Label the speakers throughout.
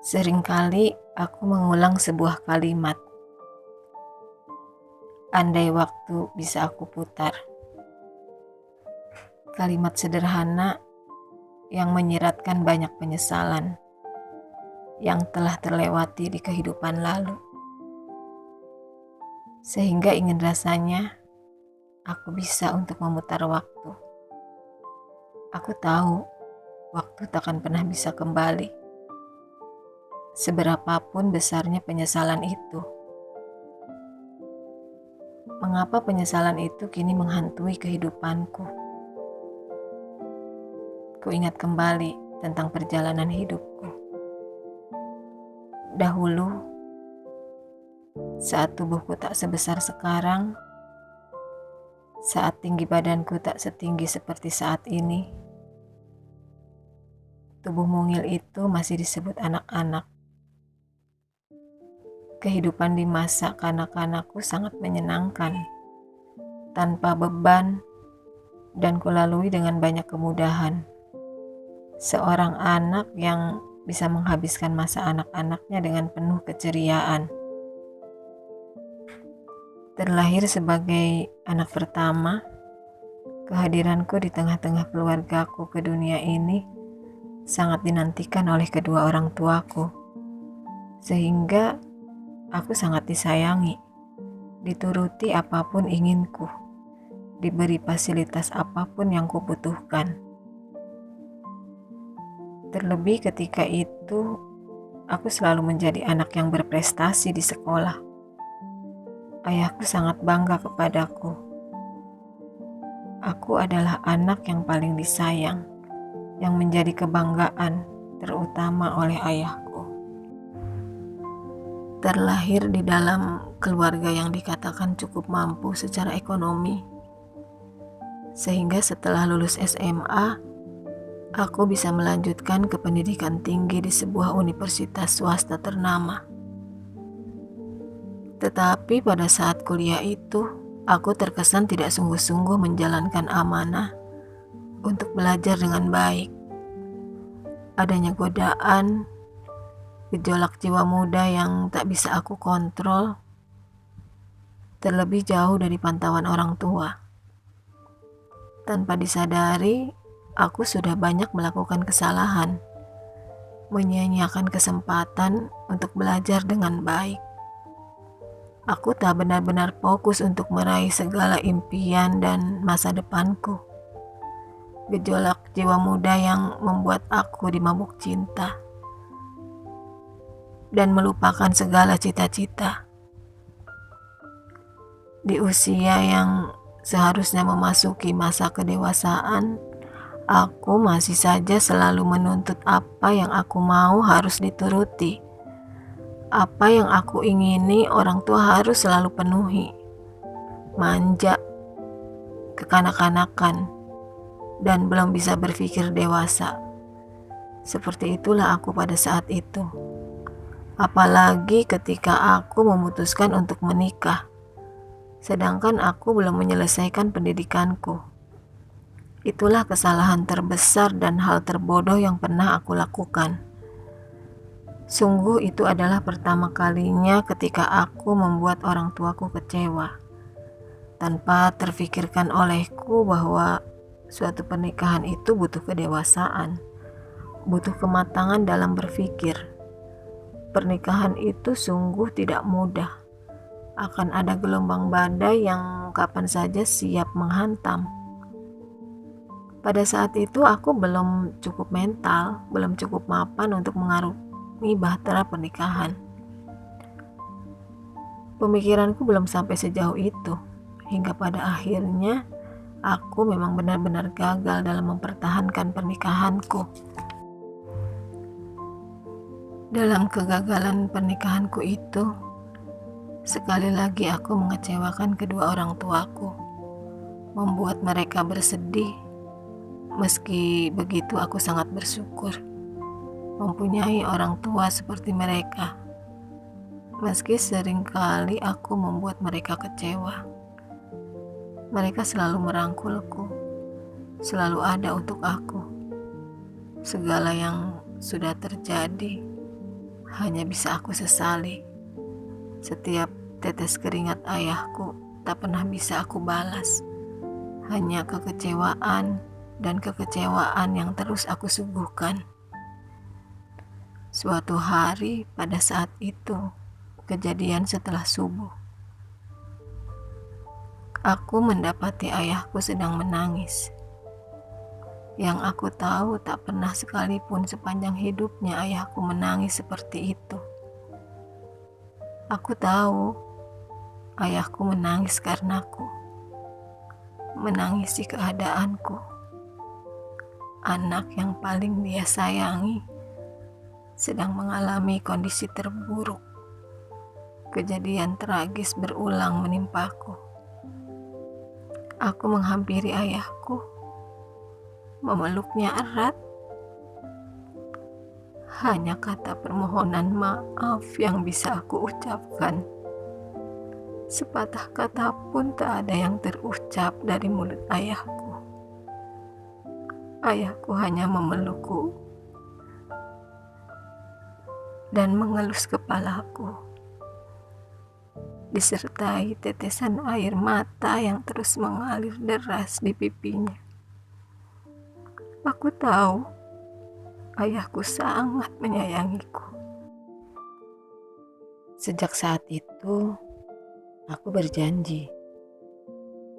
Speaker 1: Seringkali aku mengulang sebuah kalimat, andai waktu bisa aku putar. Kalimat sederhana yang menyiratkan banyak penyesalan yang telah terlewati di kehidupan lalu. Sehingga ingin rasanya aku bisa untuk memutar waktu. Aku tahu waktu takkan pernah bisa kembali. Seberapapun besarnya penyesalan itu. Mengapa penyesalan itu kini menghantui kehidupanku? Ku ingat kembali tentang perjalanan hidupku. Dahulu, saat tubuhku tak sebesar sekarang, saat tinggi badanku tak setinggi seperti saat ini, tubuh mungil itu masih disebut anak-anak. Kehidupan di masa kanak-kanakku sangat menyenangkan, tanpa beban, dan kulalui dengan banyak kemudahan. Seorang anak yang bisa menghabiskan masa anak-anaknya dengan penuh keceriaan. Terlahir sebagai anak pertama, kehadiranku di tengah-tengah keluargaku ke dunia ini sangat dinantikan oleh kedua orang tuaku. Sehingga aku sangat disayangi, dituruti apapun inginku, diberi fasilitas apapun yang kubutuhkan. Terlebih ketika itu, aku selalu menjadi anak yang berprestasi di sekolah. Ayahku sangat bangga kepadaku. Aku adalah anak yang paling disayang, yang menjadi kebanggaan, terutama oleh ayahku. Terlahir di dalam keluarga yang dikatakan cukup mampu secara ekonomi, sehingga setelah lulus SMA, aku bisa melanjutkan ke pendidikan tinggi di sebuah universitas swasta ternama. Tetapi pada saat kuliah itu, aku terkesan tidak sungguh-sungguh menjalankan amanah untuk belajar dengan baik. Adanya godaan, gejolak jiwa muda yang tak bisa aku kontrol, terlebih jauh dari pantauan orang tua. Tanpa disadari, aku sudah banyak melakukan kesalahan, menyia-nyiakan kesempatan untuk belajar dengan baik. Aku tak benar-benar fokus untuk meraih segala impian dan masa depanku. Gejolak jiwa muda yang membuat aku dimabuk cinta dan melupakan segala cita-cita. Di usia yang seharusnya memasuki masa kedewasaan, aku masih saja selalu menuntut apa yang aku mau harus dituruti. Apa yang aku ingini orang tua harus selalu penuhi. Manja, kekanak-kanakan, dan belum bisa berpikir dewasa. Seperti itulah aku pada saat itu. Apalagi ketika aku memutuskan untuk menikah, sedangkan aku belum menyelesaikan pendidikanku. Itulah kesalahan terbesar dan hal terbodoh yang pernah aku lakukan. Sungguh itu adalah pertama kalinya ketika aku membuat orang tuaku kecewa. Tanpa terfikirkan olehku bahwa suatu pernikahan itu butuh kedewasaan, butuh kematangan dalam berpikir. Pernikahan itu sungguh tidak mudah. Akan ada gelombang badai yang kapan saja siap menghantam. Pada saat itu aku belum cukup mental, belum cukup mapan untuk mengarungi bahtera pernikahan. Pemikiranku belum sampai sejauh itu, hingga pada akhirnya aku memang benar-benar gagal dalam mempertahankan pernikahanku. Dalam kegagalan pernikahanku itu, sekali lagi aku mengecewakan kedua orang tuaku, membuat mereka bersedih. Meski begitu aku sangat bersyukur mempunyai orang tua seperti mereka. Meski seringkali aku membuat mereka kecewa. Mereka selalu merangkulku, selalu ada untuk aku. Segala yang sudah terjadi, hanya bisa aku sesali. Setiap tetes keringat ayahku tak pernah bisa aku balas. Hanya kekecewaan dan kekecewaan yang terus aku suguhkan. Suatu hari pada saat itu, kejadian setelah subuh, aku mendapati ayahku sedang menangis. Yang aku tahu tak pernah sekalipun sepanjang hidupnya ayahku menangis seperti itu. Aku tahu ayahku menangis karenaku, menangisi keadaanku. Anak yang paling dia sayangi sedang mengalami kondisi terburuk. Kejadian tragis berulang menimpaku. Aku menghampiri ayahku, memeluknya erat. Hanya kata permohonan maaf yang bisa aku ucapkan. Sepatah kata pun tak ada yang terucap dari mulut ayahku. Ayahku hanya memelukku dan mengelus kepalaku, disertai tetesan air mata yang terus mengalir deras di pipinya. Aku tahu ayahku sangat menyayangiku. Sejak saat itu, aku berjanji,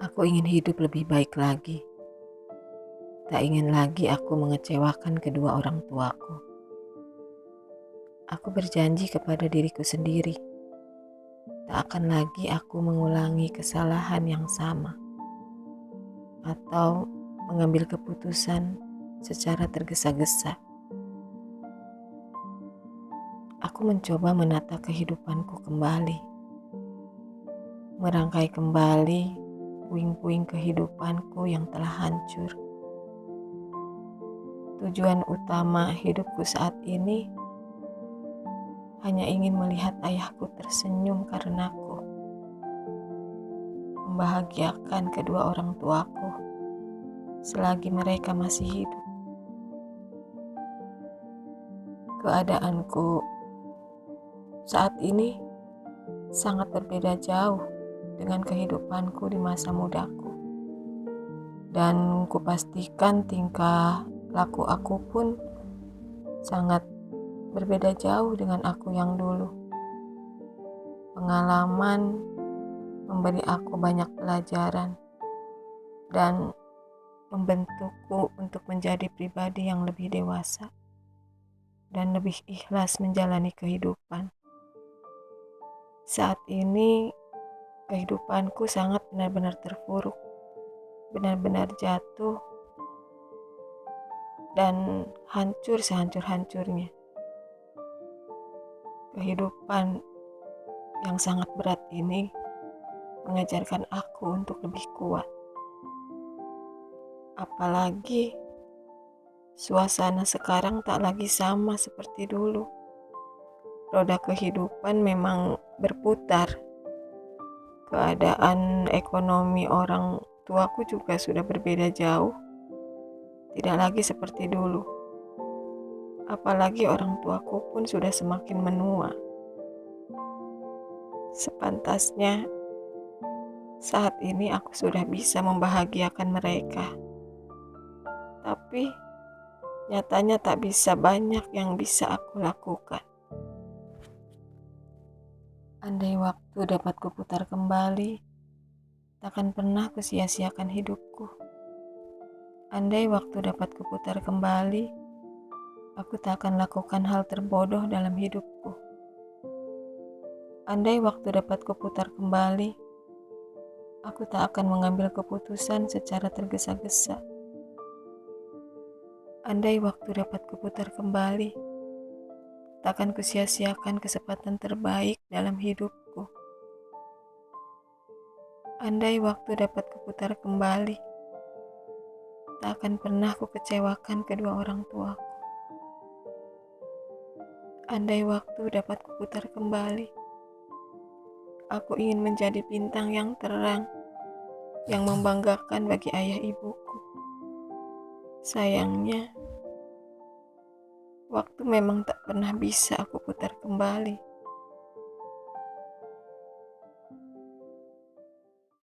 Speaker 1: aku ingin hidup lebih baik lagi. Tak ingin lagi aku mengecewakan kedua orang tuaku. Aku berjanji kepada diriku sendiri, tak akan lagi aku mengulangi kesalahan yang sama atau mengambil keputusan secara tergesa-gesa. Aku mencoba menata kehidupanku kembali, merangkai kembali puing-puing kehidupanku yang telah hancur. Tujuan utama hidupku saat ini hanya ingin melihat ayahku tersenyum karenaku, membahagiakan kedua orang tuaku selagi mereka masih hidup. Keadaanku saat ini sangat berbeda jauh dengan kehidupanku di masa mudaku. Dan kupastikan tingkah laku aku pun sangat berbeda jauh dengan aku yang dulu. Pengalaman memberi aku banyak pelajaran dan membentukku untuk menjadi pribadi yang lebih dewasa dan lebih ikhlas menjalani kehidupan. Saat ini kehidupanku sangat benar-benar terpuruk, benar-benar jatuh dan hancur sehancur-hancurnya. Kehidupan yang sangat berat ini mengajarkan aku untuk lebih kuat. Apalagi suasana sekarang tak lagi sama seperti dulu. Roda kehidupan memang berputar. Keadaan ekonomi orang tuaku juga sudah berbeda jauh. Tidak lagi seperti dulu. Apalagi orang tuaku pun sudah semakin menua. Sepantasnya saat ini aku sudah bisa membahagiakan mereka. Tapi nyatanya tak bisa banyak yang bisa aku lakukan. Andai waktu dapat kuputar kembali, takkan pernah kusia-siakan hidupku. Andai waktu dapat kuputar kembali, aku tak akan lakukan hal terbodoh dalam hidupku. Andai waktu dapat kuputar kembali, aku tak akan mengambil keputusan secara tergesa-gesa. Andai waktu dapat kuputar kembali, tak akan kusia-siakan kesempatan terbaik dalam hidupku. Andai waktu dapat kuputar kembali, tak akan pernah kukecewakan kedua orang tuaku. Andai waktu dapat kuputar kembali, aku ingin menjadi bintang yang terang, yang membanggakan bagi ayah ibuku. Sayangnya, Waktu memang tak pernah bisa aku putar kembali.